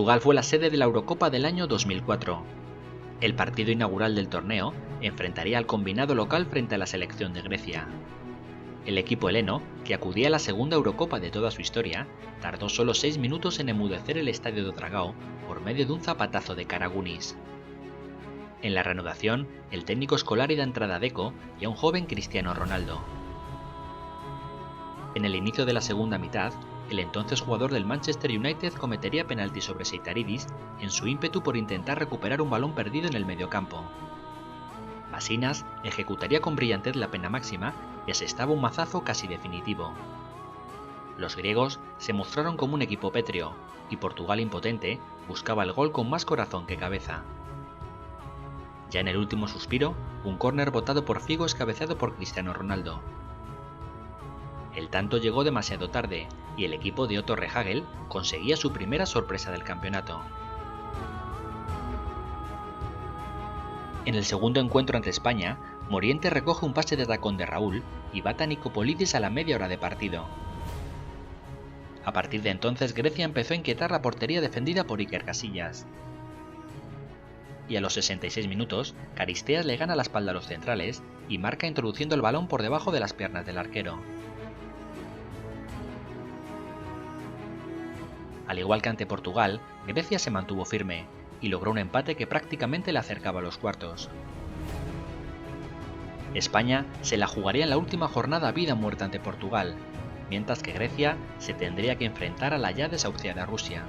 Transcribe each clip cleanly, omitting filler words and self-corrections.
Portugal fue la sede de la Eurocopa del año 2004. El partido inaugural del torneo enfrentaría al combinado local frente a la selección de Grecia. El equipo heleno, que acudía a la segunda Eurocopa de toda su historia, tardó solo 6 minutos en enmudecer el estadio de Dragao por medio de un zapatazo de Karagounis. En la reanudación, el técnico Scolari da entrada a Deco y a un joven Cristiano Ronaldo. En el inicio de la segunda mitad, el entonces jugador del Manchester United cometería penalti sobre Seitaridis en su ímpetu por intentar recuperar un balón perdido en el mediocampo. Basinas ejecutaría con brillantez la pena máxima y asestaba un mazazo casi definitivo. Los griegos se mostraron como un equipo pétreo y Portugal impotente buscaba el gol con más corazón que cabeza. Ya en el último suspiro, un córner botado por Figo es cabeceado por Cristiano Ronaldo. El tanto llegó demasiado tarde y el equipo de Otto Rehhagel conseguía su primera sorpresa del campeonato. En el segundo encuentro ante España, Moriente recoge un pase de tacón de Raúl y bata a Nicopolidis a la media hora de partido. A partir de entonces, Grecia empezó a inquietar la portería defendida por Iker Casillas. Y a los 66 minutos, Caristeas le gana la espalda a los centrales y marca introduciendo el balón por debajo de las piernas del arquero. Al igual que ante Portugal, Grecia se mantuvo firme y logró un empate que prácticamente le acercaba a los cuartos. España se la jugaría en la última jornada a vida o muerte ante Portugal, mientras que Grecia se tendría que enfrentar a la ya desahuciada Rusia.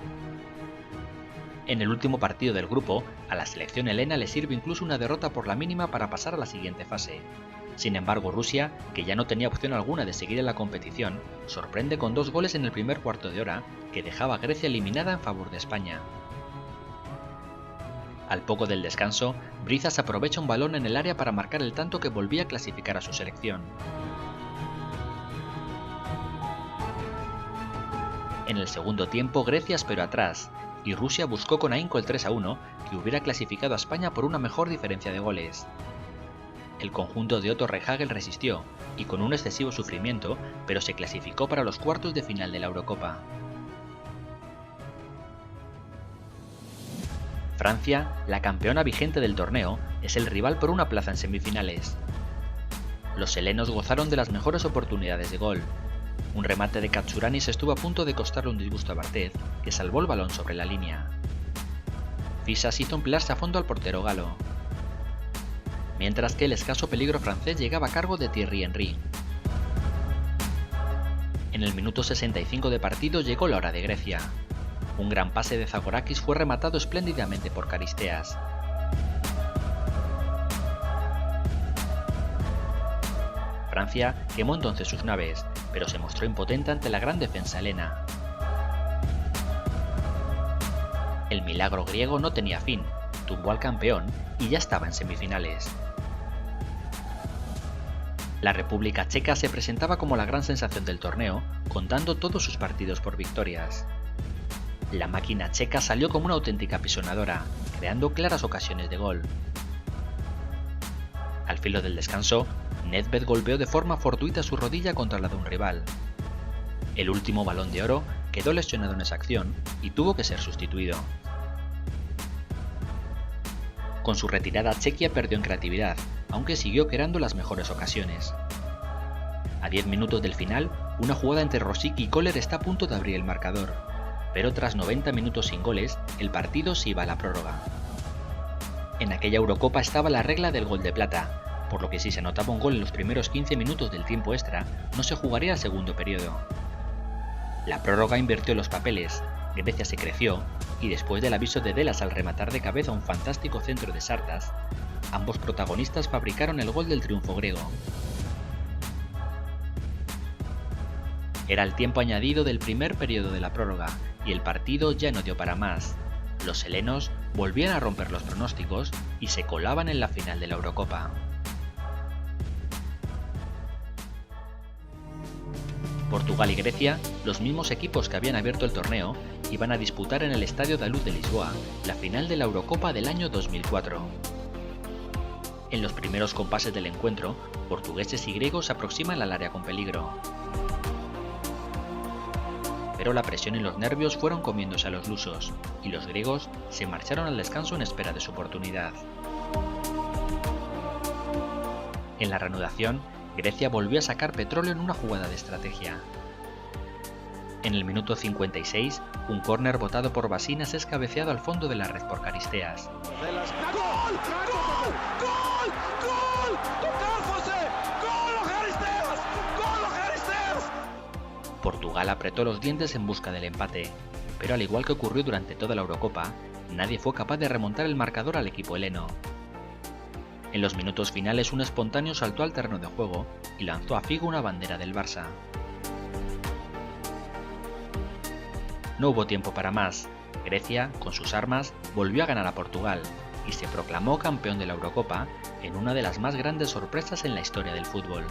En el último partido del grupo, a la selección helena le sirve incluso una derrota por la mínima para pasar a la siguiente fase. Sin embargo, Rusia, que ya no tenía opción alguna de seguir en la competición, sorprende con 2 goles en el primer cuarto de hora, que dejaba a Grecia eliminada en favor de España. Al poco del descanso, Brizas aprovecha un balón en el área para marcar el tanto que volvía a clasificar a su selección. En el segundo tiempo, Grecia esperó atrás, y Rusia buscó con ahínco el 3-1, que hubiera clasificado a España por una mejor diferencia de goles. El conjunto de Otto Rehhagel resistió, y con un excesivo sufrimiento, pero se clasificó para los cuartos de final de la Eurocopa. Francia, la campeona vigente del torneo, es el rival por una plaza en semifinales. Los helenos gozaron de las mejores oportunidades de gol. Un remate de Katsuranis estuvo a punto de costarle un disgusto a Barthez, que salvó el balón sobre la línea. Fisas hizo emplearse a fondo al portero galo, mientras que el escaso peligro francés llegaba a cargo de Thierry Henry. En el minuto 65 de partido llegó la hora de Grecia. Un gran pase de Zagorakis fue rematado espléndidamente por Caristeas. Francia quemó entonces sus naves, pero se mostró impotente ante la gran defensa helena. El milagro griego no tenía fin, tumbó al campeón y ya estaba en semifinales. La República Checa se presentaba como la gran sensación del torneo, contando todos sus partidos por victorias. La máquina checa salió como una auténtica pisonadora, creando claras ocasiones de gol. Al filo del descanso, Nedved golpeó de forma fortuita su rodilla contra la de un rival. El último Balón de Oro quedó lesionado en esa acción y tuvo que ser sustituido. Con su retirada, Chequia perdió en creatividad, aunque siguió creando las mejores ocasiones. A 10 minutos del final, una jugada entre Rosic y Kohler está a punto de abrir el marcador, pero tras 90 minutos sin goles, el partido se iba a la prórroga. En aquella Eurocopa estaba la regla del gol de plata, por lo que si se anotaba un gol en los primeros 15 minutos del tiempo extra, no se jugaría el segundo periodo. La prórroga invirtió los papeles, Grecia se creció, y después del aviso de Delas al rematar de cabeza un fantástico centro de Sartas, ambos protagonistas fabricaron el gol del triunfo griego. Era el tiempo añadido del primer periodo de la prórroga, y el partido ya no dio para más. Los helenos volvían a romper los pronósticos y se colaban en la final de la Eurocopa. Portugal y Grecia, los mismos equipos que habían abierto el torneo, iban a disputar en el Estadio da Luz de Lisboa la final de la Eurocopa del año 2004. En los primeros compases del encuentro, portugueses y griegos se aproximan al área con peligro. pero la presión y los nervios fueron comiéndose a los lusos, y los griegos se marcharon al descanso en espera de su oportunidad. En la reanudación, Grecia volvió a sacar petróleo en una jugada de estrategia. En el minuto 56, un córner botado por Basinas es cabeceado al fondo de la red por Caristeas. ¡Gol! ¡Gol! ¡Gol! ¡Gol! ¡Tocar, José! ¡Gol, Caristeas! ¡Gol, Caristeas! Portugal apretó los dientes en busca del empate, pero al igual que ocurrió durante toda la Eurocopa, nadie fue capaz de remontar el marcador al equipo heleno. En los minutos finales un espontáneo saltó al terreno de juego y lanzó a Figo una bandera del Barça. No hubo tiempo para más. Grecia, con sus armas, volvió a ganar a Portugal y se proclamó campeón de la Eurocopa en una de las más grandes sorpresas en la historia del fútbol.